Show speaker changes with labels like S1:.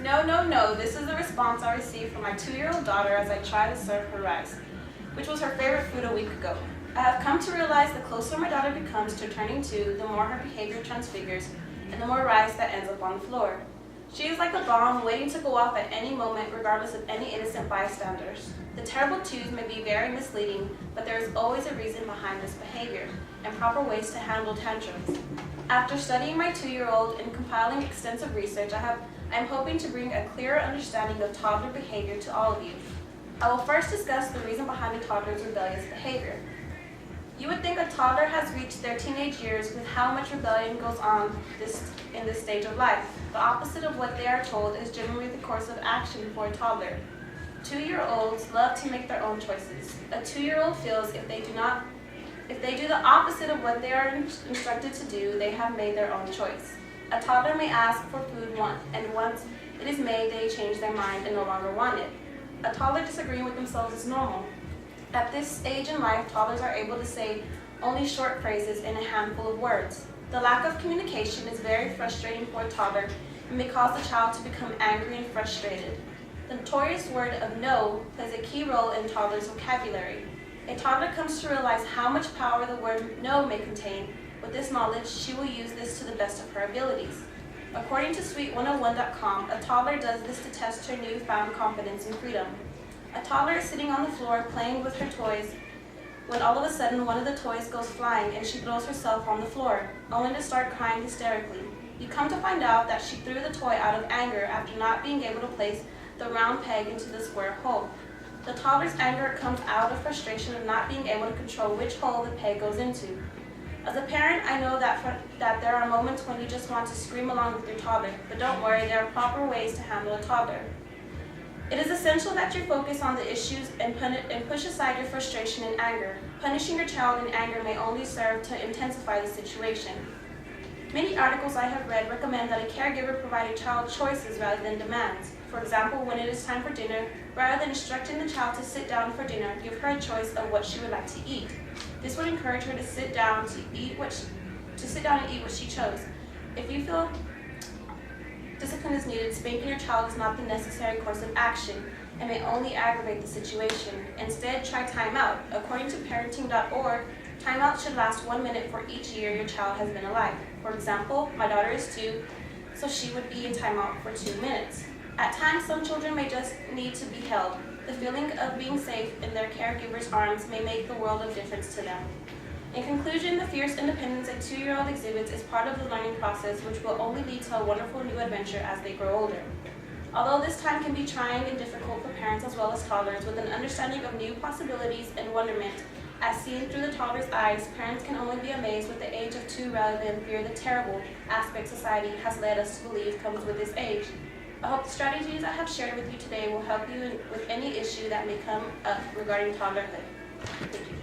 S1: No, no, no. This is the response I received from my 2-year-old daughter as I try to serve her rice, which was her favorite food a week ago. I have come to realize the closer my daughter becomes to turning 2, the more her behavior transfigures and the more rice that ends up on the floor. She is like a bomb waiting to go off at any moment regardless of any innocent bystanders. The terrible twos may be very misleading, but there is always a reason behind this behavior and proper ways to handle tantrums. After studying my 2-year-old and compiling extensive research, I am hoping to bring a clearer understanding of toddler behavior to all of you. I will first discuss the reason behind a toddler's rebellious behavior. You would think a toddler has reached their teenage years with how much rebellion goes on in this stage of life. The opposite of what they are told is generally the course of action for a toddler. 2-year-olds love to make their own choices. A 2-year-old feels if they do the opposite of what they are instructed to do, they have made their own choice. A toddler may ask for food and once it is made, they change their mind and no longer want it. A toddler disagreeing with themselves is normal. At this stage in life, toddlers are able to say only short phrases in a handful of words. The lack of communication is very frustrating for a toddler and may cause the child to become angry and frustrated. The notorious word of no plays a key role in toddlers' vocabulary. A toddler comes to realize how much power the word no may contain. With this knowledge, she will use this to the best of her abilities. According to Sweet101.com, a toddler does this to test her newfound confidence and freedom. A toddler is sitting on the floor playing with her toys when all of a sudden one of the toys goes flying and she throws herself on the floor, only to start crying hysterically. You come to find out that she threw the toy out of anger after not being able to place the round peg into the square hole. The toddler's anger comes out of frustration of not being able to control which hole the peg goes into. As a parent, I know that there are moments when you just want to scream along with your toddler, but don't worry, there are proper ways to handle a toddler. It is essential that you focus on the issues and push aside your frustration and anger. Punishing your child in anger may only serve to intensify the situation. Many articles I have read recommend that a caregiver provide a child choices rather than demands. For example, when it is time for dinner, rather than instructing the child to sit down for dinner, give her a choice of what she would like to eat. This would encourage her to sit down and eat what she chose. If you feel discipline is needed, spanking your child is not the necessary course of action and may only aggravate the situation. Instead, try timeout. According to parenting.org, timeout should last 1 minute for each year your child has been alive. For example, my daughter is 2, so she would be in timeout for 2 minutes. At times, some children may just need to be held. The feeling of being safe in their caregiver's arms may make the world of difference to them. In conclusion, the fierce independence a 2-year-old exhibits is part of the learning process, which will only lead to a wonderful new adventure as they grow older. Although this time can be trying and difficult for parents as well as toddlers, with an understanding of new possibilities and wonderment as seen through the toddler's eyes, parents can only be amazed with the age of 2 rather than fear the terrible aspect society has led us to believe comes with this age. I hope the strategies I have shared with you today will help you with any issue that may come up regarding toddlerhood. Thank you.